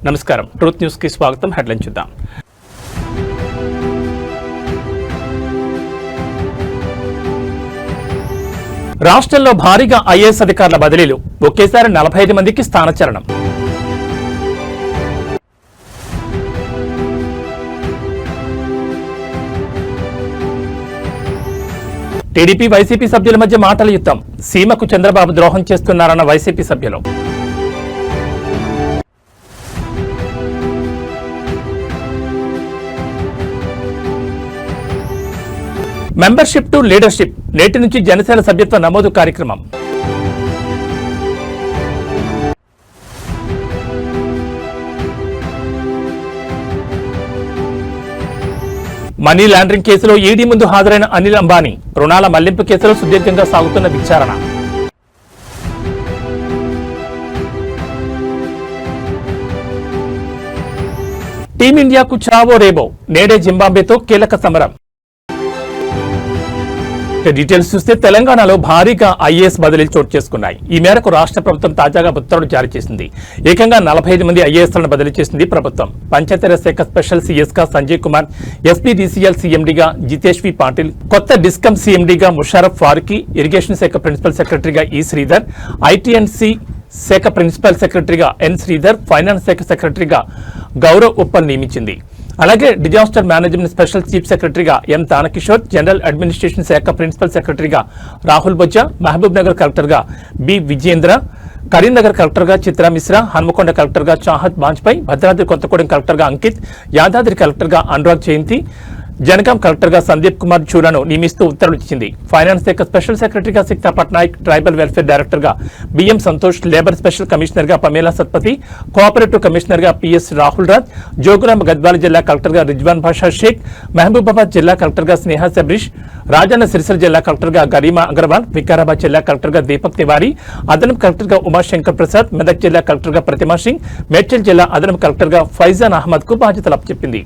నమస్కారం, truth news కి స్వాగతం. హెడ్లైన్ చూద్దాం. రాష్ట్రంలో భారీగా ఐఏఎస్ అధికారుల బదిలీలు, ఒకేసారి 45 మందికి స్థానచలనం. టీడీపీ వైసీపీ సభ్యుల మధ్య మాటల యుద్ధం, సీమకు చంద్రబాబు ద్రోహం చేస్తున్నారన్న వైసీపీ సభ్యులు. మెంబర్షిప్ టు లీడర్షిప్, నేటి నుంచి జనసేన సభ్యత్వ నమోదు కార్యక్రమం. మనీ లాండరింగ్ కేసులో ఈడీ ముందు హాజరైన అనిల్ అంబానీ, రుణాల మళ్లింపు కేసులో సుదీర్ఘంగా సాగుతున్న విచారణ. టీమిండియాకు చావో రేబో, నేడే జింబాబ్వేతో కీలక సమరం. డీటెయిల్స్ చూస్తే తెలంగాణలో భారీగా ఐఏఎస్ బదిలీలు చోటు చేసుకున్నాయి. ఈ మేరకు రాష్ట్ర ప్రభుత్వం తాజాగా ఉత్తర్వులు జారీ చేసింది. ఏకంగా 45 మంది ఐఏఎస్లను బదిలీ చేసింది ప్రభుత్వం. పంచాయతీరాజ్ శాఖ స్పెషల్ సీఎస్ గా సంజయ్ కుమార్, ఎస్పీడీసీఎల్ సీఎండీగా జితేష్ వి పాటిల్, కొత్త డిస్కమ్ సీఎండీగా ముషారఫ్ ఫారూఖీ, ఇరిగేషన్ శాఖ ప్రిన్సిపల్ సెక్రటరీగా ఈ శ్రీధర్, ఐటీఎన్సీ శాఖ ప్రిన్సిపల్ సెక్రటరీగా ఎన్ శ్రీధర్, ఫైనాన్స్ శాఖ సెక్రటరీగా గౌరవ్ ఉప్పల్ నియమించింది. అలాగే డిజాస్టర్ మేనేజ్మెంట్ స్పెషల్ చీఫ్ సెక్రటరీగా ఎం తానకిషోర్, జనరల్ అడ్మినిస్ట్రేషన్ శాఖ ప్రిన్సిపల్ సెక్రటరీగా రాహుల్ బొజ్జా, మహబూబ్ నగర్ కలెక్టర్గా బి విజయేంద్ర, కరీంనగర్ కలెక్టర్గా చిత్రా మిశ్రా, హన్మకొండ కలెక్టర్గా చాహత్ బాజ్పై, భద్రాద్రి కొత్తగూడెం కలెక్టర్గా అంకిత్, యాదాద్రి కలెక్టర్గా అనురాగ్ జయంతి, జనగాం కలెక్టర్గా సందీప్ కుమార్ చూడాను నియమిస్తూ ఉత్తర్వులు ఇచ్చింది. ఫైనాన్స్ శాఖ స్పెషల్ సెక్రటరీగా సిక్తా పట్నాయక్, ట్రైబల్ వెల్ఫేర్ డైరెక్టర్గా బిఎం సంతోష్, లేబర్ స్పెషల్ కమిషనర్గా పమేలా సత్పతి, కోఆపరేటివ్ కమిషనర్గా పిఎస్ రాహుల్ రాజ్, జోగులాంబ గద్వాల జిల్లా కలెక్టర్గా రిజ్వాన్ బాషా షేక్, మహబూబాబాద్ జిల్లా కలెక్టర్గా స్నేహ సబ్రీష్, రాజన్న సిరిసిల్ల జిల్లా కలెక్టర్గా గరీమా అగర్వాల్, వికారాబాద్ జిల్లా కలెక్టర్గా దీపక్ తివారీ, అదనపు కలెక్టర్గా ఉమాశంకర్ ప్రసాద్, మెదక్ జిల్లా కలెక్టర్గా ప్రతిమా సింగ్, మేడ్చల్ జిల్లా అదనపు కలెక్టర్గా ఫైజాన్ అహ్మద్ కు బాధ్యతలు అప్పచెప్పింది.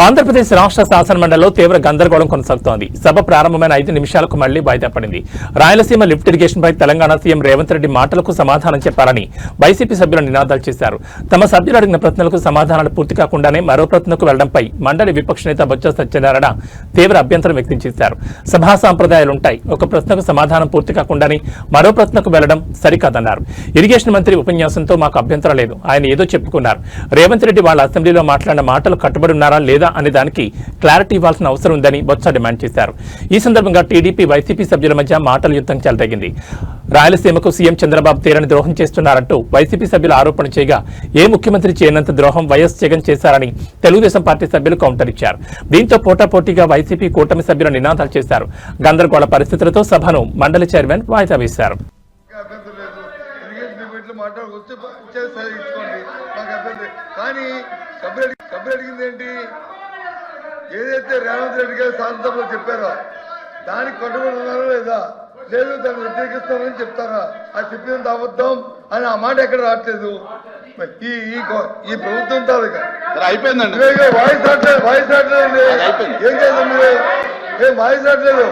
ఆంధ్రప్రదేశ్ రాష్ట్ర శాసనమండలిలో తీవ్ర గందరగోళం కొనసాగుతోంది. సభ ప్రారంభమైన 5 నిమిషాలకు మళ్లీ వాయిదా పడింది. రాయలసీమ లిఫ్ట్ ఇరిగేషన్పై తెలంగాణ సీఎం రేవంత్ రెడ్డి మాటలకు సమాధానం చెప్పారని వైసీపీ సభ్యులు నినాదాలు చేశారు. తమ సభ్యులు అడిగిన ప్రశ్నలకు సమాధానాలు పూర్తి కాకుండానే మరో ప్రశ్నకు వెళ్లడంపై మండలి విపక్ష నేత బొత్స సత్యనారాయణ తీవ్ర అభ్యంతరం వ్యక్తం చేశారు. సభా సాంప్రదాయాలుంటాయి, ఒక ప్రశ్నకు సమాధానం పూర్తి కాకుండానే మరో ప్రశ్నకు వెళ్లడం సరికాదన్నారు. ఇరిగేషన్ మంత్రి ఉపన్యాసంతో మాకు అభ్యంతరం లేదు, ఆయన ఏదో చెప్పుకున్నారు. రేవంత్ రెడ్డి వాళ్ళ అసెంబ్లీలో మాట్లాడిన మాటలు కట్టుబడి ఉన్నారా లేదా అనే దానికి క్లారిటీ ఇవ్వాల్సిన అవసరం ఉందని బొత్స డిమాండ్ చేశారు. ఈ సందర్భంగా టీడీపీ వైసీపీ సభ్యుల మధ్య మాటల యుద్ధం చెలరేగింది. రాయలసీమకు సీఎం చంద్రబాబు తీరని ద్రోహం చేస్తున్నారంటూ వైసీపీ సభ్యులు ఆరోపణ చేయగా, ఏ ముఖ్యమంత్రి చేయనంత ద్రోహం వైఎస్ జగన్ చేశారని తెలుగుదేశం పార్టీ సభ్యులు కౌంటర్ ఇచ్చారు. దీంతో పోటాపోటీగా వైసీపీ కూటమి సభ్యులు నినాదాలు చేశారు. గందరగోళ పరిస్థితులతో సభను మండలి చైర్మన్ వాయిదా వేశారు. ఏదైతే రేవంత్ రెడ్డి గారు శాసనసభలో చెప్పారో దానికి కట్టుబడి ఉన్నారో లేదా, లేదు దాన్ని వ్యతిరేకిస్తామని చెప్తారా? అది చెప్పింది అబద్ధం అని ఆ మాట ఎక్కడ రావట్లేదు. ఈ ప్రభుత్వం తాలూకా అయిపోయిందండి. వాయిస్ రావట్లేదు, వాయిస్ రావట్లేదండి. ఏం చేద్దాం మీరు? ఏం వాయిస్ రావట్లేదు.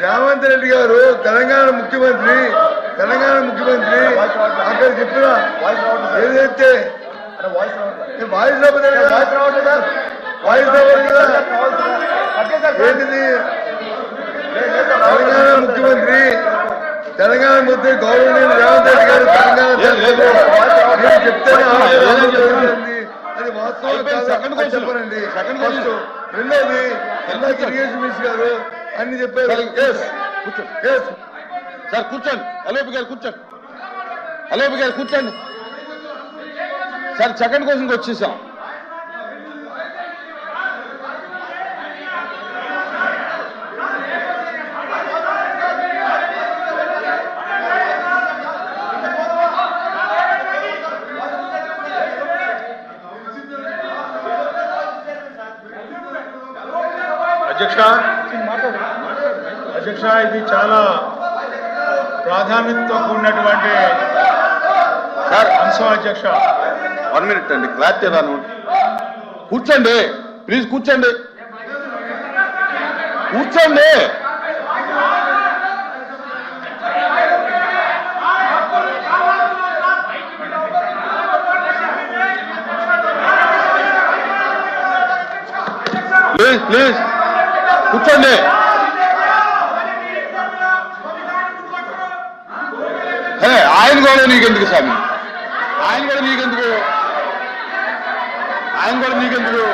రేవంత్ రెడ్డి గారు తెలంగాణ ముఖ్యమంత్రి అక్కడ చెప్పిన ఏదైతే వాయిస్ ఏంటిది, తెలంగాణ ముఖ్యమంత్రి గౌరవనీయులు రేవంత్ రెడ్డి గారు తెలంగాణ చెప్తేనే అది వాస్తవం చెప్పనండి. రెండోది ఇరిగేషన్ మినిస్టర్ గారు అన్ని చెప్పారు. సార్ కూర్చోండి, అలేపి గారు కూర్చోండి. సార్ సెకండ్ క్వశ్చన్కి వచ్చేసాం. అధ్యక్ష, ఇది చాలా ప్రాధాన్యతతో కూడినటువంటి అంశం అధ్యక్ష. 1 minute అండి, క్లారిటీ రాను. కూర్చోండి ప్లీజ్, కూర్చోండి కూర్చోండి. ప్లీజ్ ప్లీజ్ కూర్చోండి. ఆయన కూడా నీకెందుకు స్వామి, ఆయన కూడా నీకెందుకు, ఆయన కూడా నీకెందుకు.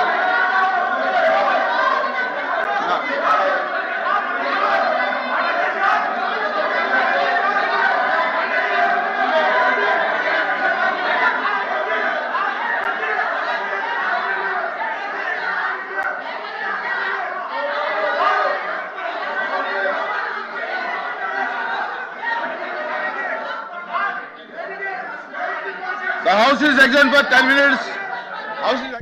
The house is adjourned for 10 minutes. House is...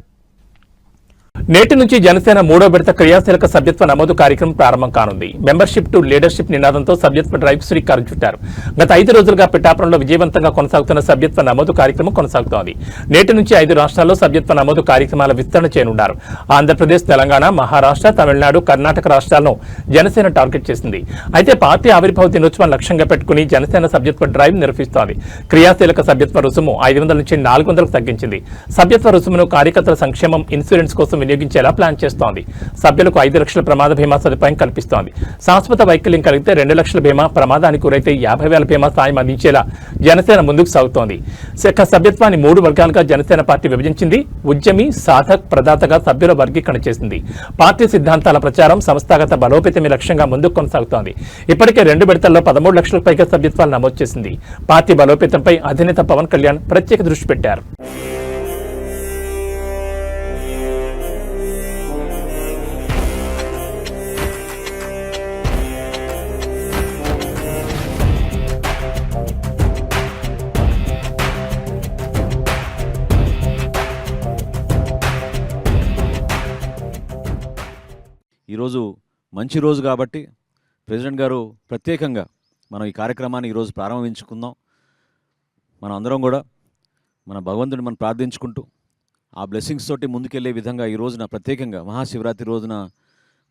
నేటి నుంచి జనసేన 3వ విడత క్రియాశీలక సభ్యత్వ నమోదు కార్యక్రమం ప్రారంభం కానుంది. మెంబర్షిప్ టు లీడర్షిప్ నినాదంతో సభ్యత్వ డ్రైవ్ శ్రీకారం చుట్టారు. గత 5 రోజులుగా పిఠాపురంలో విజయవంతంగా కొనసాగుతున్న సభ్యత్వ నమోదు కార్యక్రమం కొనసాగుతోంది. నేటి నుంచి 5 రాష్ట్రాల్లో సభ్యత్వ నమోదు కార్యక్రమాల విస్తరణ చేయనున్నారు. ఆంధ్రప్రదేశ్, తెలంగాణ, మహారాష్ట్ర, తమిళనాడు, కర్ణాటక రాష్ట్రాలను జనసేన టార్గెట్ చేసింది. అయితే పార్టీ ఆవిర్భావ దినోత్సవం లక్ష్యంగా పెట్టుకుని జనసేన సభ్యత్వ డ్రైవ్ నిర్వహిస్తోంది. క్రియాశీలక సభ్యత్వ రుసుము 500 నుంచి 400కు తగ్గించింది. సభ్యత్వ రుసుమును కార్యకర్తల సంక్షేమం, ఇన్సూరెన్స్ కోసం వినియోగించేలా ప్లాన్ చేస్తోంది. సభ్యులకు 5 లక్షల ప్రమాద బీమా సదుపాయం కల్పిస్తోంది. శాశ్వత వైకల్యం కలిగితే 2 లక్షల బీమా, ప్రమాదానికి గురైతే 50,000 బీమా సాయం అందించేలా జనసేన ముందుకు సాగుతోంది. సభ్యత్వాన్ని 3 వర్గాలుగా జనసేన పార్టీ విభజించింది. ఉద్యమి, సాధక్, ప్రదాతగా సభ్యుల వర్గీకరణ చేసింది. పార్టీ సిద్ధాంతాల ప్రచారం, సంస్థాగత బలోపేతమే లక్ష్యంగా ముందుకు కొనసాగుతోంది. ఇప్పటికే 2 విడతల్లో 13 లక్షలకు పైగా సభ్యత్వాలు నమోదు చేసింది. పార్టీ బలోపేతంపై అధినేత పవన్ కళ్యాణ్ ప్రత్యేక దృష్టి పెట్టారు. ఈరోజు మంచి రోజు కాబట్టి ప్రెసిడెంట్ గారు ప్రత్యేకంగా మనం ఈ కార్యక్రమాన్ని ఈరోజు ప్రారంభించుకుందాం. మనం అందరం కూడా మన భగవంతుడిని మనం ప్రార్థించుకుంటూ ఆ బ్లెస్సింగ్స్ తోటి ముందుకెళ్లే విధంగా ఈ రోజున ప్రత్యేకంగా మహాశివరాత్రి రోజున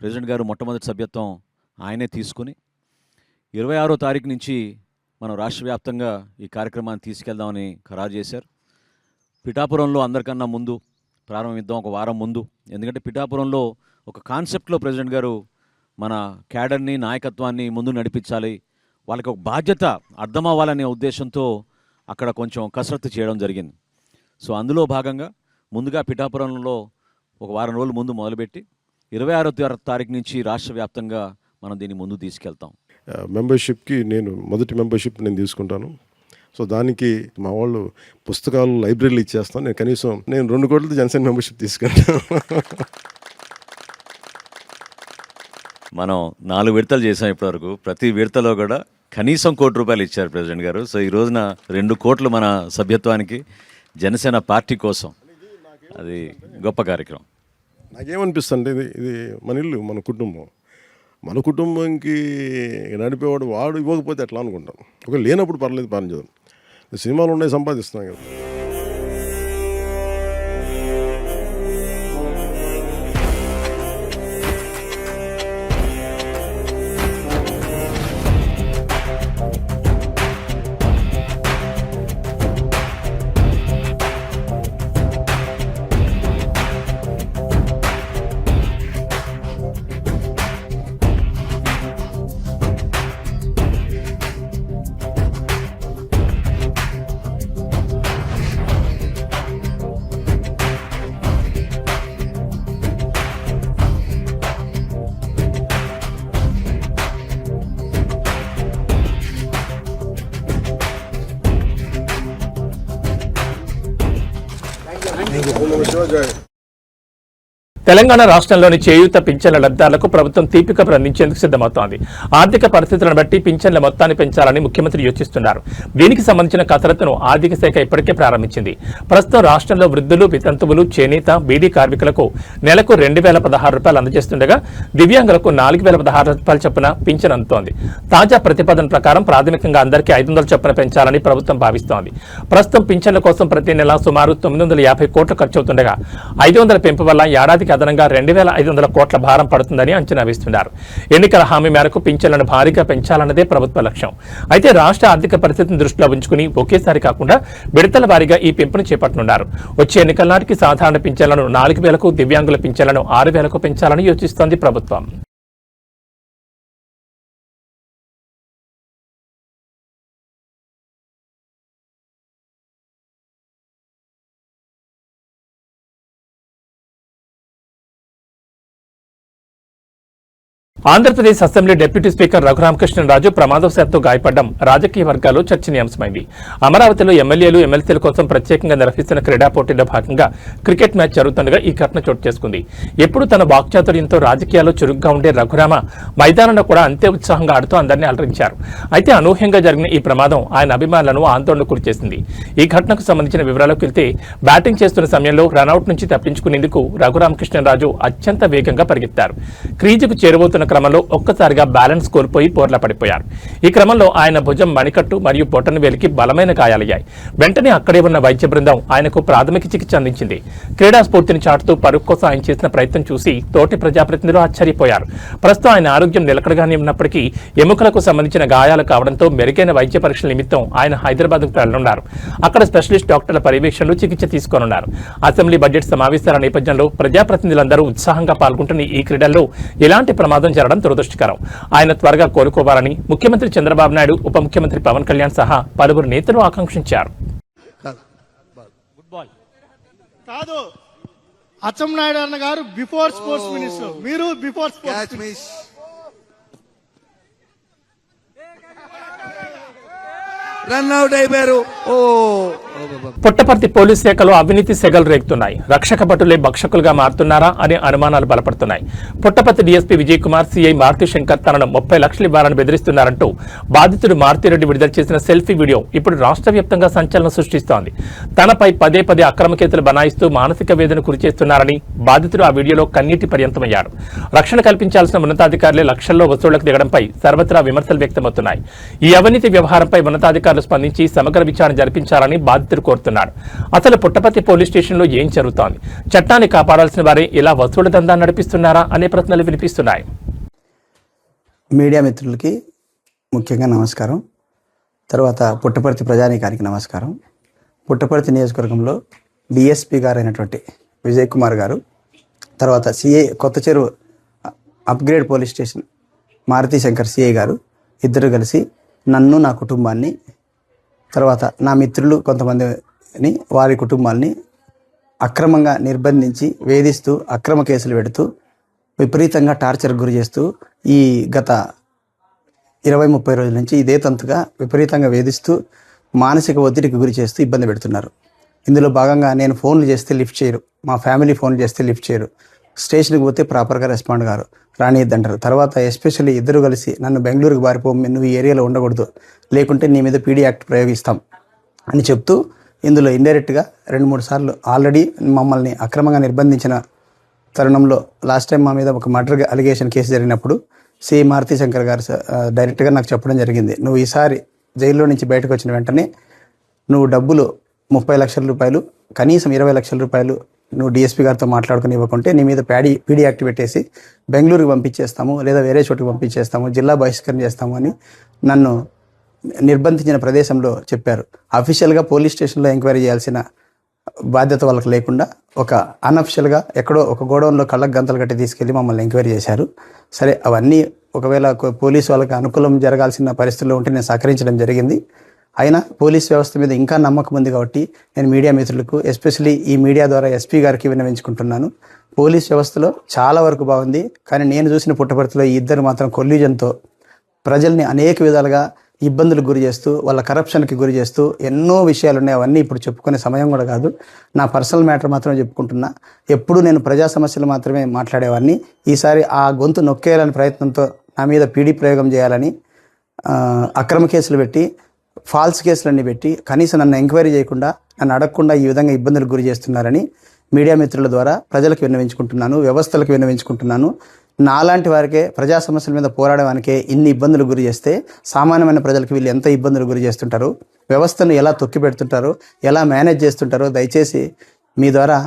ప్రెసిడెంట్ గారు మొట్టమొదటి సభ్యత్వం ఆయనే తీసుకుని 26వ తారీఖు నుంచి మనం రాష్ట్ర వ్యాప్తంగా ఈ కార్యక్రమాన్ని తీసుకెళ్దామని ఖరారు చేశారు. పిఠాపురంలో అందరికన్నా ముందు ప్రారంభిద్దాం, ఒక వారం ముందు. ఎందుకంటే పిఠాపురంలో ఒక కాన్సెప్ట్లో ప్రెసిడెంట్ గారు మన క్యాడర్ని, నాయకత్వాన్ని ముందు నడిపించాలి, వాళ్ళకి ఒక బాధ్యత అర్థం అవ్వాలనే ఉద్దేశంతో అక్కడ కొంచెం కసరత్తు చేయడం జరిగింది. సో అందులో భాగంగా ముందుగా పిఠాపురంలో ఒక వారం రోజుల ముందు మొదలుపెట్టి 26వ తారీఖు నుంచి రాష్ట్ర వ్యాప్తంగా మనం దీన్ని ముందు తీసుకెళ్తాం. మెంబర్షిప్కి మొదటి మెంబర్షిప్ నేను తీసుకుంటాను. సో దానికి మా వాళ్ళు పుస్తకాలు లైబ్రరీలు ఇచ్చేస్తాను. నేను కనీసం 2 కోట్లతో జనసేన మెంబర్షిప్ తీసుకుంటాను. మనం 4 విడతలు చేసాం ఇప్పటివరకు. ప్రతి విడతలో కూడా కనీసం ₹1 కోటి ఇచ్చారు ప్రెసిడెంట్ గారు. సో ఈ రోజున 2 కోట్లు మన సభ్యత్వానికి జనసేన పార్టీ కోసం. అది గొప్ప కార్యక్రమం. నాకేమనిపిస్తుంది, ఇది మన ఇల్లు, మన కుటుంబం. మన కుటుంబంకి నడిపేవాడు వాడు ఇవ్వకపోతే ఎట్లా అనుకుంటాం. ఒక లేనప్పుడు పర్లేదు, పనిచేద్దాం. సినిమాలు ఉన్నాయి, సంపాదిస్తున్నాం కదా. తెలంగాణ రాష్ట్రంలోని చేయూత పింఛన్ల లబ్ధిదారులకు ప్రభుత్వం తీపి కబురు అందించేందుకు సిద్ధమవుతోంది. ఆర్థిక పరిస్థితులను బట్టి పింఛన్ల మొత్తాన్ని పెంచాలని ముఖ్యమంత్రి యోచిస్తున్నారు. దీనికి సంబంధించిన కసరత్తును ఆర్థిక శాఖ ఇప్పటికే ప్రారంభించింది. ప్రస్తుతం రాష్ట్రంలో వృద్ధులు, వితంతువులు, చేనేత, బీడీ కార్మికులకు నెలకు 2,016 రూపాయలు అందజేస్తుండగా దివ్యాంగులకు 4,016 రూపాయల చొప్పున పింఛన్ అందుతోంది. తాజా ప్రతిపాదన ప్రకారం ప్రాథమికంగా అందరికీ 500 చొప్పున పెంచాలని ప్రభుత్వం భావిస్తోంది. ప్రస్తుతం పింఛన్ల కోసం ప్రతి నెల సుమారు 950 కోట్లు ఖర్చవుతుండగా 500 పెంపు వల్ల ఏడాదికి అదనంగా 2,500 కోట్ల భారం పడుతుందని అంచనా వేస్తున్నారు. ఎన్నికల హామీ మేరకు పింఛన్లను భారీగా పెంచాలన్నదే ప్రభుత్వ లక్ష్యం. అయితే రాష్ట్ర ఆర్థిక పరిస్థితిని దృష్టిలో ఉంచుకుని ఒకేసారి కాకుండా విడతల వారీగా ఈ పెంపును చేపట్టనున్నారు. వచ్చే ఎన్నికల నాటికి సాధారణ పింఛన్లను 4,000కు, దివ్యాంగుల పింఛన్లను 6,000కు పెంచాలని యోచిస్తోంది ప్రభుత్వం. Andhra Pradesh assembly deputy speaker Raghurama Krishna Raju ప్రమాదవశాత్తు గాయపడడం రాజకీయ వర్గాల్లో చర్చనీయాంశమైంది. అమరావతిలో ఎమ్మెల్యేలు, ఎమ్మెల్సీల కోసం ప్రత్యేకంగా నిర్వహిస్తున్న క్రీడా పోటీలో భాగంగా క్రికెట్ మ్యాచ్ జరుగుతుండగా ఈ ఘటన చోటు చేసుకుంది. ఎప్పుడు తన వాక్చాతుర్యంతో రాజకీయాల్లో చురుగ్గా ఉండే రఘురామ మైదానంలో కూడా అంతే ఉత్సాహంగా ఆడుతూ అందరినీ అలరించారు. అయితే అనూహ్యంగా జరిగిన ఈ ప్రమాదం ఆయన అభిమానులను ఆందోళనకు గురిచేసింది. ఈ ఘటనకు సంబంధించిన వివరాలకు వెళ్తే బ్యాటింగ్ చేస్తున్న సమయంలో రనౌట్ నుంచి తప్పించుకునేందుకు రఘురామకృష్ణరాజు అత్యంత వేగంగా పరిగెత్తారు. క్రీజుకు చేరువవుతున్న క్రమంలో ఒక్కసారిగా బ్యాలెన్స్ కోల్పోయి బోర్లా పడిపోయారు. ఈ క్రమంలో ఆయన భుజం, మణికట్టు మరియు బొటన వేలికి బలమైన గాయాలయ్యాయి. వెంటనే అక్కడే ఉన్న వైద్య బృందం ఆయనకు ప్రాథమిక చికిత్స అందించింది. క్రీడా స్ఫూర్తిని చాటుతూ పరుగు కోసం ఆయన చేసిన ప్రయత్నం చూసి తోటి ప్రజాప్రతినిధులు ఆశ్చర్యపోయారు. ప్రస్తుతం ఆయన ఆరోగ్యం నిలకడగానే ఉన్నప్పటికీ ఎముకలకు సంబంధించిన గాయాలు కావడంతో మెరుగైన వైద్య పరీక్షల నిమిత్తం ఆయన హైదరాబాద్కు వెళ్లనున్నారు. అక్కడ స్పెషలిస్ట్ డాక్టర్ల పర్యవేక్షణలో చికిత్స తీసుకోనున్నారు. అసెంబ్లీ బడ్జెట్ సమావేశాల నేపథ్యంలో ప్రజాప్రతినిధులందరూ ఉత్సాహంగా పాల్గొంటున్న ఈ క్రీడల్లో ఎలాంటి ప్రమాదం జరగడం దురదృష్టకరం. ఆయన త్వరగా కోలుకోవాలని ముఖ్యమంత్రి చంద్రబాబు నాయుడు, ఉప ముఖ్యమంత్రి పవన్ కళ్యాణ్ సహా పలువురు నేతలు ఆకాంక్షించారు. కాదు, అచ్చెన్నాయుడు అన్న గారు బిఫోర్ స్పోర్ట్స్ మినిస్టర్, మీరు బిఫోర్ స్పోర్ట్స్ రన్ అవుట్ అయిపోయారు. పుట్టపర్తి పోలీస్ శాఖలో అవినీతి సెగలు రేగుతున్నాయి. రక్షక భటులే భక్షకులుగా మారుతున్నారా అనే అనుమానాలు బలపడుతున్నాయి. పుట్టపర్తి డీఎస్పీ విజయ్ కుమార్, సీఐ మారుతి శంకర్ తనను 30 లక్షలు ఇవ్వాలని బెదిరిస్తున్నారంటూ బాధితుడు మారుతిరెడ్డి విడుదల చేసిన సెల్ఫీ వీడియో ఇప్పుడు రాష్ట్ర వ్యాప్తంగా సంచలనం సృష్టిస్తోంది. తనపై పదే పదే అక్రమ కేసులు బనాయిస్తూ మానసిక వేదన గురిచేస్తున్నారని బాధితుడు ఆ వీడియోలో కన్నీటి పర్యంతమయ్యాడు. రక్షణ కల్పించాల్సిన ఉన్నతాధికారులే లక్షల్లో వసూళ్లకు దిగడంపై సర్వత్రా విమర్శలు వ్యక్తమవుతున్నాయి. ఈ అవినీతి వ్యవహారంపై ఉన్నతాధికారులు స్పందించి సమగ్ర విచారణ జరిపించాలని బాధితుడు కోరుతున్నాడు. అసలు పుట్టపర్తి పోలీస్ స్టేషన్లో ఏం జరుగుతోంది? చట్టాన్ని కాపాడాల్సిన వారే ఇలా వసూళ్ల దందా నడిపిస్తున్నారా అనే ప్రశ్నలు వినిపిస్తున్నాయి. మీడియా మిత్రులకి ముఖ్యంగా నమస్కారం. తర్వాత పుట్టపర్తి ప్రజానీకానికి నమస్కారం. పుట్టపర్తి నియోజకవర్గంలో డిఎస్పీ గారు అయినటువంటి విజయ్ కుమార్ గారు, తర్వాత సిఐ కొత్త Cheruvu upgrade police station Maruthi Shankar CI గారు ఇద్దరు కలిసి నన్ను, నా కుటుంబాన్ని, తర్వాత నా మిత్రులు కొంతమందిని, వారి కుటుంబాల్ని అక్రమంగా నిర్బంధించి వేధిస్తూ అక్రమ కేసులు పెడుతూ విపరీతంగా టార్చర్ గురి చేస్తూ ఈ గత 20-30 రోజుల నుంచి ఇదే తంతుగా విపరీతంగా వేధిస్తూ మానసిక ఒత్తిడికి గురి చేస్తూ ఇబ్బంది పెడుతున్నారు. ఇందులో భాగంగా నేను ఫోన్లు చేస్తే లిఫ్ట్ చేయరు, మా ఫ్యామిలీ ఫోన్లు చేస్తే లిఫ్ట్ చేయరు, స్టేషన్కి పోతే ప్రాపర్గా రెస్పాండ్ గారు, రానియద్దంటారు. తర్వాత ఎస్పెషల్లీ ఇద్దరు కలిసి నన్ను బెంగళూరుకి పారిపో, నువ్వు ఈ ఏరియాలో ఉండకూడదు, లేకుంటే నీ మీద పీడీ యాక్ట్ ప్రయోగిస్తాం అని చెప్తూ ఇందులో ఇండైరెక్ట్గా 2-3 సార్లు ఆల్రెడీ మమ్మల్ని అక్రమంగా నిర్బంధించిన తరుణంలో లాస్ట్ టైం మా మీద ఒక మర్డర్ అలిగేషన్ కేసు జరిగినప్పుడు సి మారుతి శంకర్ గారు డైరెక్ట్గా నాకు చెప్పడం జరిగింది, నువ్వు ఈసారి జైల్లో నుంచి బయటకు వచ్చిన వెంటనే నువ్వు డబ్బులు 30 లక్షల రూపాయలు, కనీసం 20 లక్షల రూపాయలు నువ్వు డిఎస్పీ గారితో మాట్లాడుకుని ఇవ్వకుంటే నీ మీద పీడీ యాక్ట్ పెట్టేసి బెంగళూరుకి పంపించేస్తాము, లేదా వేరే చోటుకి పంపించేస్తాము, జిల్లా బహిష్కరణ చేస్తాము అని నన్ను నిర్బంధించిన ప్రదేశంలో చెప్పారు. అఫీషియల్గా పోలీస్ స్టేషన్లో ఎంక్వైరీ చేయాల్సిన బాధ్యత వాళ్ళకి లేకుండా ఒక అన్అఫిషియల్గా ఎక్కడో ఒక గోడౌన్లో కళ్ళకు గంతలు కట్టి తీసుకెళ్లి మమ్మల్ని ఎంక్వైరీ చేశారు. సరే, అవన్నీ ఒకవేళ పోలీసు వాళ్ళకి అనుకూలం జరగాల్సిన పరిస్థితుల్లో ఉంటే నేను సహకరించడం జరిగింది. అయినా పోలీస్ వ్యవస్థ మీద ఇంకా నమ్మకం ఉంది కాబట్టి నేను మీడియా మిత్రులకు, ఎస్పెషలీ ఈ మీడియా ద్వారా ఎస్పీ గారికి విన్నవించుకుంటున్నాను. పోలీస్ వ్యవస్థలో చాలా వరకు బాగుంది, కానీ నేను చూసిన పుట్టపర్తిలో ఈ ఇద్దరు మాత్రం కొల్యూజన్తో ప్రజల్ని అనేక విధాలుగా ఇబ్బందులకు గురి చేస్తూ వాళ్ళ కరప్షన్కి గురి చేస్తూ ఎన్నో విషయాలు ఉన్నాయి. అవన్నీ ఇప్పుడు చెప్పుకునే సమయం కూడా కాదు. నా పర్సనల్ మ్యాటర్ మాత్రమే చెప్పుకుంటున్నా. ఎప్పుడు నేను ప్రజా సమస్యలు మాత్రమే మాట్లాడేవాడిని. ఈసారి ఆ గొంతు నొక్కేయాలని ప్రయత్నంతో నా మీద పీడీ ప్రయోగం చేయాలని అక్రమ కేసులు పెట్టి, ఫాల్స్ కేసులన్నీ పెట్టి, కనీసం నన్ను ఎంక్వైరీ చేయకుండా, నన్ను అడగకుండా ఈ విధంగా ఇబ్బందులకు గురి చేస్తున్నారని మీడియా మిత్రుల ద్వారా ప్రజలకు విన్నవించుకుంటున్నాను, వ్యవస్థలకు విన్నవించుకుంటున్నాను. నాలాంటి వారికే ప్రజా సమస్యల మీద పోరాడడానికే ఇన్ని ఇబ్బందులు గురి చేస్తే సామాన్యమైన ప్రజలకు వీళ్ళు ఎంత ఇబ్బందులు గురి చేస్తుంటారు, వ్యవస్థను ఎలా తొక్కి పెడుతుంటారో, ఎలా మేనేజ్ చేస్తుంటారో దయచేసి మీ ద్వారా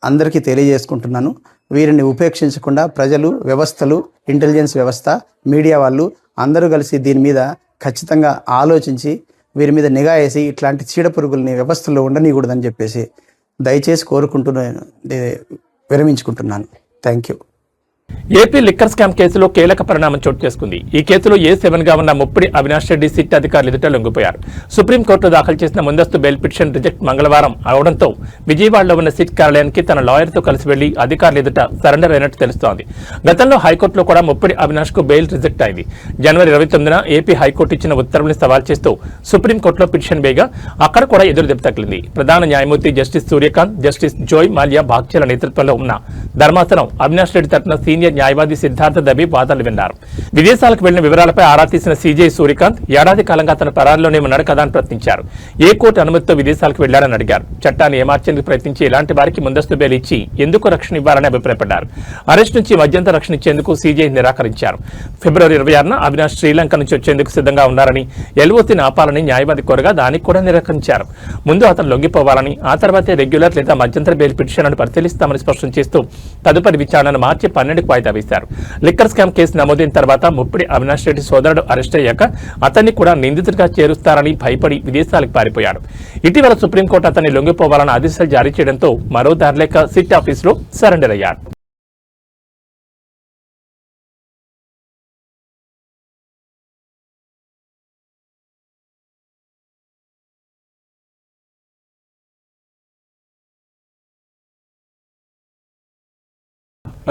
అందరికీ తెలియజేసుకుంటున్నాను. వీరిని ఉపేక్షించకుండా ప్రజలు, వ్యవస్థలు, ఇంటెలిజెన్స్ వ్యవస్థ, మీడియా వాళ్ళు అందరూ కలిసి దీని మీద ఖచ్చితంగా ఆలోచించి వీరి మీద నిఘా వేసి ఇట్లాంటి చీడపురుగుల్ని వ్యవస్థలో ఉండనీయకూడదని చెప్పేసి దయచేసి కోరుకుంటూ విరమించుకుంటున్నాను. Thank you. AP liquor scam కేసులో కీలక పరిణామం చోటు చేసుకుంది. ఈ కేసులో A7 గా ఉన్న ముప్పిడి అవినాష్ రెడ్డి సిట్ అధికారులు ఎదుట లొంగిపోయారు. సుప్రీంకోర్టులో దాఖలు చేసిన ముందస్తు బెయిల్ పిటిషన్ రిజెక్ట్ మంగళవారం అవడంతో విజయవాడలో ఉన్న సిట్ కార్యాలయానికి తన లాయర్తో కలిసి వెళ్లి అధికారులు ఎదుట సరెండర్ అయినట్టు తెలుస్తోంది. గతంలో హైకోర్టులో కూడా ముప్పిడి అవినాష్ కు బెయిల్ రిజెక్ట్ అయింది. జనవరి 29న ఏపీ హైకోర్టు ఇచ్చిన ఉత్తర్వుల్ని సవాల్ చేస్తూ సుప్రీంకోర్టులో పిటిషన్ వేయగా అక్కడ కూడా ఎదురు దెబ్బ తగిలింది. ప్రధాన న్యాయమూర్తి జస్టిస్ సూర్యకాంత్, జస్టిస్ జోయ్ మాల్యా బాగ్చేల నేతృత్వంలో ఉన్న ధర్మాసనం అవినాష్ రెడ్డి తరఫున సీనియర్ న్యాయవాది సిద్ధార్థ దబీ వాదనలు విన్నారు. విదేశాలకు వెళ్లిన వివరాలపై ఆరా తీసిన సీజే సూర్యకాంత్ ఏడాది కాలంగా తన పరారిలోనే ఉన్నాడు కదా అని ప్రశ్నించారు. ఏ కోర్టు అనుమతితో విదేశాలకు వెళ్లారని అడిగారు. చట్టాన్ని ఏమార్చేందుకు ప్రయత్నించి ఇలాంటి వారికి ముందస్తు బెయిల్ ఇచ్చి ఎందుకు రక్షణ ఇవ్వాలని అభిప్రాయపడ్డారు. అరెస్ట్ నుంచి మధ్యంతర రక్షణ ఇచ్చేందుకు సీజే నిరాకరించారు. ఫిబ్రవరి 26న అవినాష్ శ్రీలంక నుంచి వచ్చేందుకు సిద్ధంగా ఉన్నారని, ఎల్ఓసీని ఆపాలని న్యాయవాది కోరగా దానికి కూడా నిరాకరించారు. ముందు అతను లొంగిపోవాలని, ఆ తర్వాతే రెగ్యులర్ లేదా మధ్యంతర బెయిల్ పిటిషన్లను పరిశీలిస్తామని స్పష్టం చేస్తూ తదుపరి విచారణను మార్చి 12కు వాయిదా వేశారు. లిక్కర్ స్కామ్ కేసు నమోదైన తర్వాత ముప్పిడి అవినాష్ రెడ్డి సోదరుడు అరెస్ట్ అయ్యాక అతన్ని కూడా నిందితుడిగా చేరుస్తారని భయపడి విదేశాలకు పారిపోయాడు. ఇటీవల సుప్రీంకోర్టు అతన్ని లొంగిపోవాలని ఆదేశాలు జారీ చేయడంతో మరో దారిలేక సిట్ ఆఫీసులో సరెండర్ అయ్యాడు.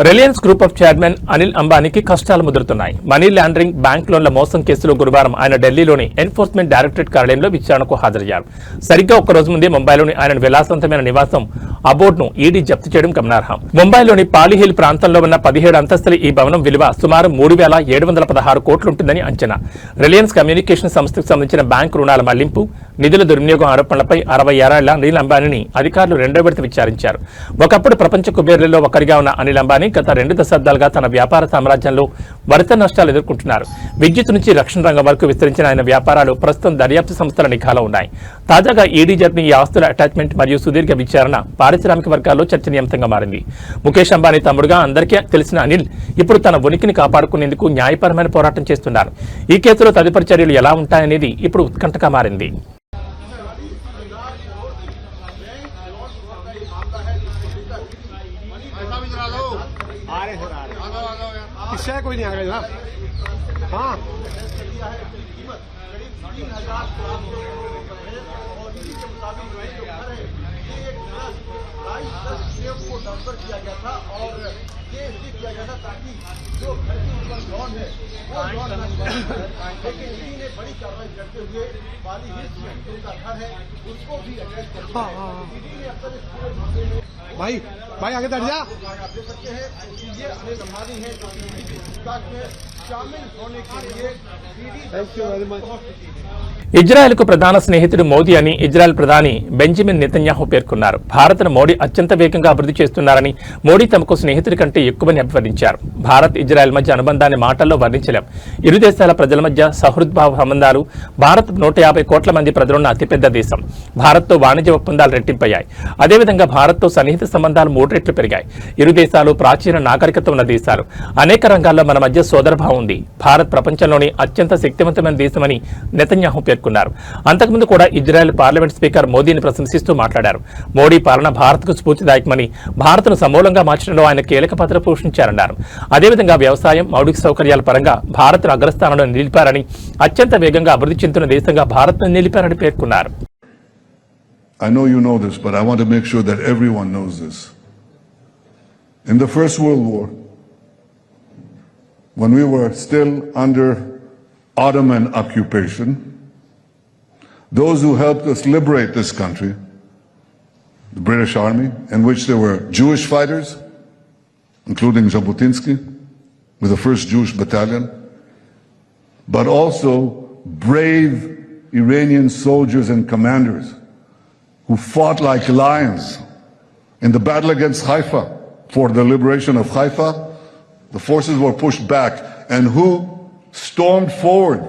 Reliance group of chairman Anil అంబానీకి కష్టాలు ముదురుతున్నాయి. మనీ లాండరింగ్, బ్యాంక్ లోన్ల మోసం కేసులో గురువారం ఆయన ఢిల్లీలోని ఎన్ఫోర్స్మెంట్ డైరెక్టరేట్ కార్యాలయంలో విచారణకు హాజరయ్యారు. సరిగ్గా ఒక్కరోజు ముందే ముంబైలోని ఆయన విలాసవంతమైన నివాసం అబోర్డ్ను ఈడీ జప్తు చేయడం గమనార్హం. ముంబైలోని పాలీహిల్ ప్రాంతంలో ఉన్న 17 అంతస్తుల ఈ భవనం విలువ సుమారు 3,716 కోట్లుంటుందని అంచనా. రిలయన్స్ కమ్యూనికేషన్ సంస్థకు సంబంధించిన బ్యాంకు రుణాల మళ్లింపు, నిధుల దుర్వినియోగం ఆరోపణలపై 60 ఏళ్ల అనిల్ అంబానీని అధికారులు రెండో విడత విచారించారు. ఒకప్పుడు ప్రపంచ కుబేర్లలో ఒకరిగా ఉన్న అనిల్ అంబానీ గత 2 దశాబ్దాలుగా తన వ్యాపార సామ్రాజ్యంలో వరుస నష్టాలు ఎదుర్కొంటున్నారు. విద్యుత్ నుంచి రక్షణ రంగం వరకు విస్తరించిన ఆయన వ్యాపారాలు ప్రస్తుతం దర్యాప్తు సంస్థల నిఘాలో ఉన్నాయి. తాజాగా ఈడీ జరిపిన ఈ ఆస్తుల అటాచ్మెంట్ మరియు సుదీర్ఘ విచారణ పారిశ్రామిక వర్గాల్లో చర్చనీయాంశంగా మారింది. ముఖేష్ అంబానీ తమ్ముడుగా అందరికీ తెలిసిన అనిల్ ఇప్పుడు తన ఉనికిని కాపాడుకునేందుకు న్యాయపరమైన పోరాటం చేస్తున్నారు. ఈ కేసులో తదుపరి చర్యలు ఎలా ఉంటాయనేది ఇప్పుడు ఉత్కంఠగా మారింది. इससे कोई नहीं आ गया ना। हाँ को ट्रांसफर किया गया था और ये इसलिए किया गया था ताकि जो घर के ऊपर लॉन है वो लॉन लेकिन इसी ने बड़ी कार्रवाई करते हुए वाली हिल्स में उनका घर है उसको भी अटैच कर दिया। ईडी ने अब तक इस पूरे मामले में भाई आगे बढ़ जा। आप देख सकते हैं कि ये अनिल अंबानी है जो ईडी की पूछताछ में शामिल होने के लिए ఇజ్రాయెల్ కు ప్రధాన స్నేహితుడు మోదీ అని ఇజ్రాయెల్ ప్రధాని బెంజమిన్ నెతన్యాహు పేర్కొన్నారు. భారత్ను మోడీ అత్యంత వేగంగా అభివృద్ధి చేస్తున్నారని, మోడీ తమకు స్నేహితుడి కంటే ఎక్కువని అభివర్ణించారు. భారత్ ఇజ్రాయెల్ మధ్య అనుబంధాన్ని మాటల్లో వర్ణించలేం. ఇరు దేశాల ప్రజల మధ్య సహృద్భావ సంబంధాలు. భారత్ 150 కోట్ల మంది ప్రజలున్న అతిపెద్ద దేశం. భారత్తో వాణిజ్య ఒప్పందాలు రెట్టింపయ్యాయి. అదేవిధంగా భారత్తో సన్నిహిత సంబంధాలు 3 రెట్లు పెరిగాయి. ఇరు దేశాలు ప్రాచీన నాగరికత ఉన్న దేశాలు. అనేక రంగాల్లో మన మధ్య సోదరభావం ఉంది. భారత్ ప్రపంచంలోని అత్యంత శక్తివంతమైన దేశమని నెతన్యాహు పేర్కొన్నారు. అంతకుముందు కూడా ఇజ్రాయెల్ పార్లమెంట్ స్పీకర్ మోదీని ప్రశంసిస్తూ మాట్లాడారు. మోడీ పాలన భారత్కు స్ఫూర్తిదాయకమని, భారత్ను సమూలంగా మార్చడంలో ఆయన కీలక పాత్ర పోషించారన్నారు. అదేవిధంగా వ్యవసాయం, మౌలిక సౌకర్యాల పరంగా భారత్ను అగ్రస్థానంలో నిలిపారని, అత్యంత వేగంగా అభివృద్ధి చెందుతున్న దేశంగా భారత్ను నిలిపారని పేర్కొన్నారు. I know you know this, but I want to make sure that everyone knows this. In the First World War, when we were still under Ottoman occupation, those who helped us liberate this country, the British Army, in which there were Jewish fighters, including Jabotinsky, with the 1st Jewish Battalion, but also brave Iranian soldiers and commanders who fought like lions in the battle against Haifa for the liberation of Haifa. The forces were pushed back, and who stormed forward,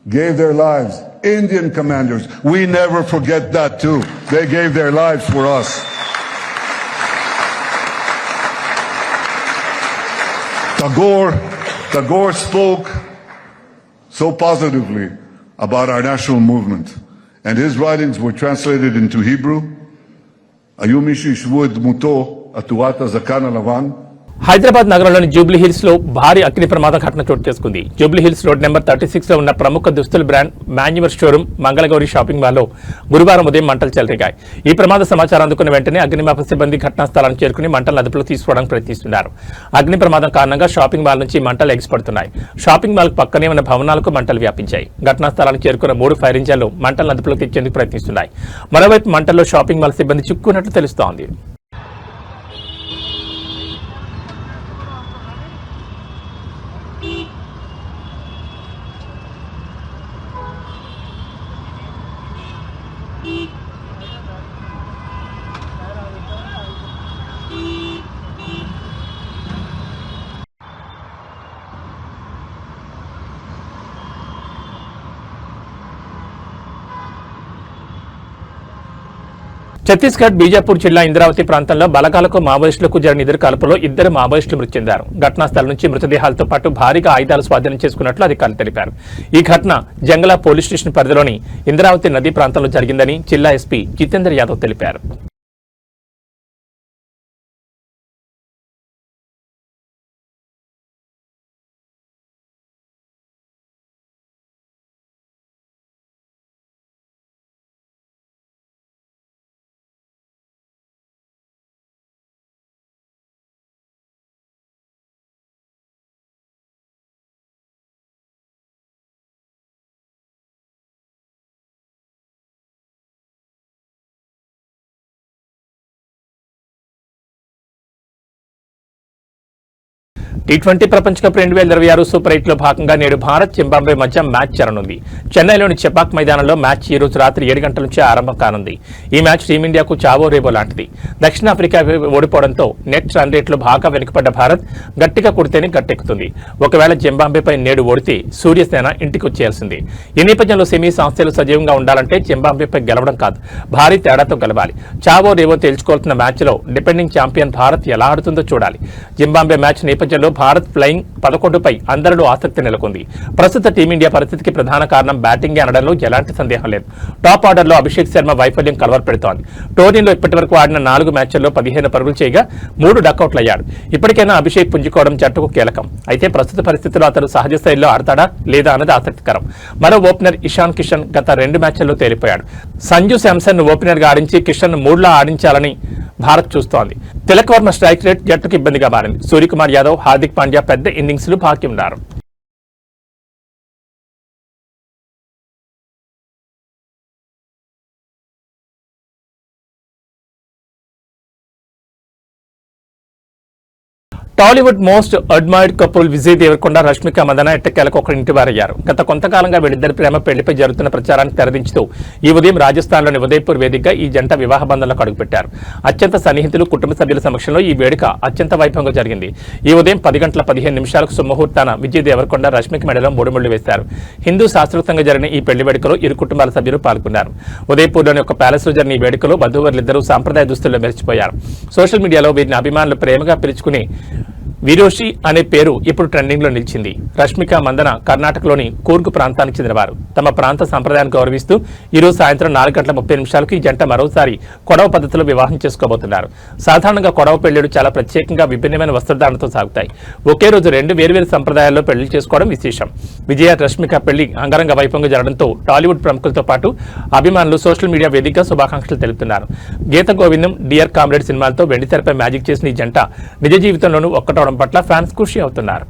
gave their lives. Indian commanders, we never forget that too. They gave their lives for us. Tagore spoke so positively about our national movement, and his writings were translated into Hebrew. Ayumi shishvu et dmuto aturat hazakan halavan. Hyderabad నగరంలోని Jubilee hills లో భారీ అగ్ని ప్రమాదం ఘటన చోటు చేసుకుంది. Jubilee hills road number 36 లో ఉన్న ప్రముఖ దుస్తుల brand manoeuvre showroom Mangala Gauri shopping మాల్లో గురువారం ఉదయం మంటలు చెలరేగాయి. ఈ ప్రమాద సమాచారం అందుకున్న వెంటనే అగ్నిమాపక సిబ్బంది ఘటనా స్థలానికి చేరుకుని మంటలను అదుపులోకి తీసుకోవడానికి ప్రయత్నిస్తున్నారు. అగ్ని ప్రమాదం కారణంగా షాపింగ్ మాల్ నుంచి మంటలు ఎగిసిపడుతున్నాయి. షాపింగ్ మాల్ పక్కనే ఉన్న భవనాలకు మంటలు వ్యాపించాయి. ఘటనా స్థలానికి చేరుకున్న 3 ఫైర్ ఇంజన్లు మంటలను అదుపులోకి తెచ్చేందుకు ప్రయత్నిస్తున్నాయి. మరోవైపు మంటల్లో షాపింగ్ మాల్ సిబ్బంది చిక్కున్నట్లు తెలుస్తోంది. ఛత్తీస్గఢ్ బీజాపూర్ జిల్లా ఇంద్రావతి ప్రాంతంలో బలగాలకు మావోయిస్టులకు జరిగిన ఎదురు కాల్పులో 2 మావోయిస్టులు మృతి చెందారు. ఘటనా స్థలం నుంచి మృతదేహాలతో పాటు భారీగా ఆయుధాలు స్వాధీనం చేసుకున్నట్లు అధికారులు తెలిపారు. ఈ ఘటన జంగలా పోలీస్ స్టేషన్ పరిధిలోని ఇంద్రావతి నదీ ప్రాంతంలో జరిగిందని జిల్లా ఎస్పీ జితేందర్ యాదవ్ తెలిపారు. T20 ప్రపంచ కప్ 2026 సూపర్ 8 లో భాగంగా నేడు భారత్ జింబాబ్వే మధ్య మ్యాచ్ జరగనుంది. చెన్నైలోని చెపాక్ మైదానంలో మ్యాచ్ ఈ రోజు రాత్రి 7 గంటల నుంచి ఆరంభం కానుంది. ఈ మ్యాచ్ టీమిండియాకు చావో రేవో లాంటిది. దక్షిణాఫ్రికా ఓడిపోవడంతో నెట్ రన్ రేట్లో బాగా వెనుకబడ్డ భారత్ గట్టిగా కొడితేనే గట్టెక్కుతుంది. ఒకవేళ జింబాబ్వేపై నేడు ఓడితే సూర్యసేన ఇంటికి వచ్చేయాల్సింది. ఈ నేపథ్యంలో సెమీ సంస్థలు సజీవంగా ఉండాలంటే జింబాబ్వేపై గెలవడం కాదు, భారీ తేడాతో గెలవాలి. చావో రేవో తేల్చుకోవాల్సిన మ్యాచ్లో డిపెండింగ్ ఛాంపియన్ భారత్ ఎలా ఆడుతుందో చూడాలి. జింబాబ్వే మ్యాచ్ నేపథ్యంలో భారత్ ఫ్లయింగ్ 11పై అందరిలో ఆసక్తి నెలకొంది. ప్రస్తుత టీమిండియా పరిస్థితికి ప్రధాన కారణం బ్యాటింగే అనడంలో ఎలాంటి సందేహం లేదు. టాప్ ఆర్డర్లో అభిషేక్ శర్మ వైఫల్యం కలవరపెడుతోంది. టోర్నీలో ఇప్పటివరకు ఆడిన 4 మ్యాచ్ల్లో 15 పరుగులు చేయగా 3 డకౌట్లయ్యాడు. ఇప్పటికైనా అభిషేక్ పుంజుకోవడం జట్టుకు కీలకం. అయితే ప్రస్తుత పరిస్థితుల్లో అతను సహజ స్థాయిలో ఆడతాడా లేదా అన్నది ఆసక్తికరం. మరో ఓపెనర్ ఇషాన్ కిషన్ గత 2 మ్యాచ్ల్లో తేలిపోయాడు. సంజు శాంసన్ ఓపెనర్ గా ఆడించి కిషన్ 3లా ఆడించాలని భారత్ చూస్తోంది. తిలక్ వర్మ స్ట్రైక్ రేట్ జట్టుకు ఇబ్బందిగా మారింది. సూర్యకుమార్ యాదవ్, హార్దిక్ పాండ్యా పెద్ద ఇన్నింగ్స్లు బాకీ ఉన్నారు. Tollywood most admired couple Vijay Deverakonda, Rashmika Mandanna ఎట్టకేలకు ఒక ఇంటివారయ్యారు. గత కొంతకాలంగా వీళ్ళిద్దరి ప్రేమ పెళ్లిపై జరుగుతున్న ప్రచారాన్ని తెరదించుతూ ఈ ఉదయం రాజస్థాన్లోని ఉదయ్పూర్ వేదికగా ఈ జంట వివాహ బంధంలోకి అడుగుపెట్టారు. అత్యంత సన్నిహితులు, కుటుంబ సభ్యుల సమక్షంలో ఈ వేడుక అత్యంత వైభవంగా జరిగింది. ఈ ఉదయం 10 గంటల 15 నిమిషాలకు సుముహూర్తాన విజయ్ దేవరకొండ రష్మిక మెడలో 3 ముళ్లు వేశారు. హిందూ శాస్త్రోక్తంగా జరిగిన ఈ పెళ్లి వేడుకలో ఇరు కుటుంబాల సభ్యులు పాల్గొన్నారు. ఉదయ్పూర్లోని ఒక ప్యాలెస్ లో జరిగిన ఈ వేడుకలో వధూవరులిద్దరూ సాంప్రదాయ దుస్తుల్లో మెరిచిపోయారు. సోషల్ మీడియాలో వీరిని అభిమానులు ప్రేమగా పిలుచుకుని వీరోషి అనే పేరు ఇప్పుడు ట్రెండింగ్ లో నిలిచింది. రష్మిక మందన కర్ణాటకలోని కూర్గ్ ప్రాంతానికి చెందినవారు. తమ ప్రాంత సంప్రదాయాన్ని గౌరవిస్తూ ఈ రోజు సాయంత్రం 4 గంటల 30 నిమిషాలకు ఈ జంట మరోసారి కొడవ పద్ధతిలో వివాహం చేసుకోబోతున్నారు. సాధారణంగా కొడవ పెళ్లిళ్లు చాలా ప్రత్యేకంగా విభిన్నమైన వస్త్రధారణతో సాగుతాయి. ఒకే రోజు 2 వేర్వేరు సంప్రదాయాల్లో పెళ్లి చేసుకోవడం విశేషం. విజయ రష్మిక పెళ్లి అంగరంగ వైభవంగా జరగడంతో టాలీవుడ్ ప్రముఖులతో పాటు అభిమానులు సోషల్ మీడియా వేదికగా శుభాకాంక్షలు తెలుపుతున్నారు. గీత గోవిందం, డియర్ కామ్రేడ్ సినిమాలతో వెండితెరపై మ్యాజిక్ చేసిన ఈ జంట నిజ జీవితంలోనూ ఒక్కటవడం పట్ల ఫ్యాన్స్ ఖుషి అవుతున్నారు.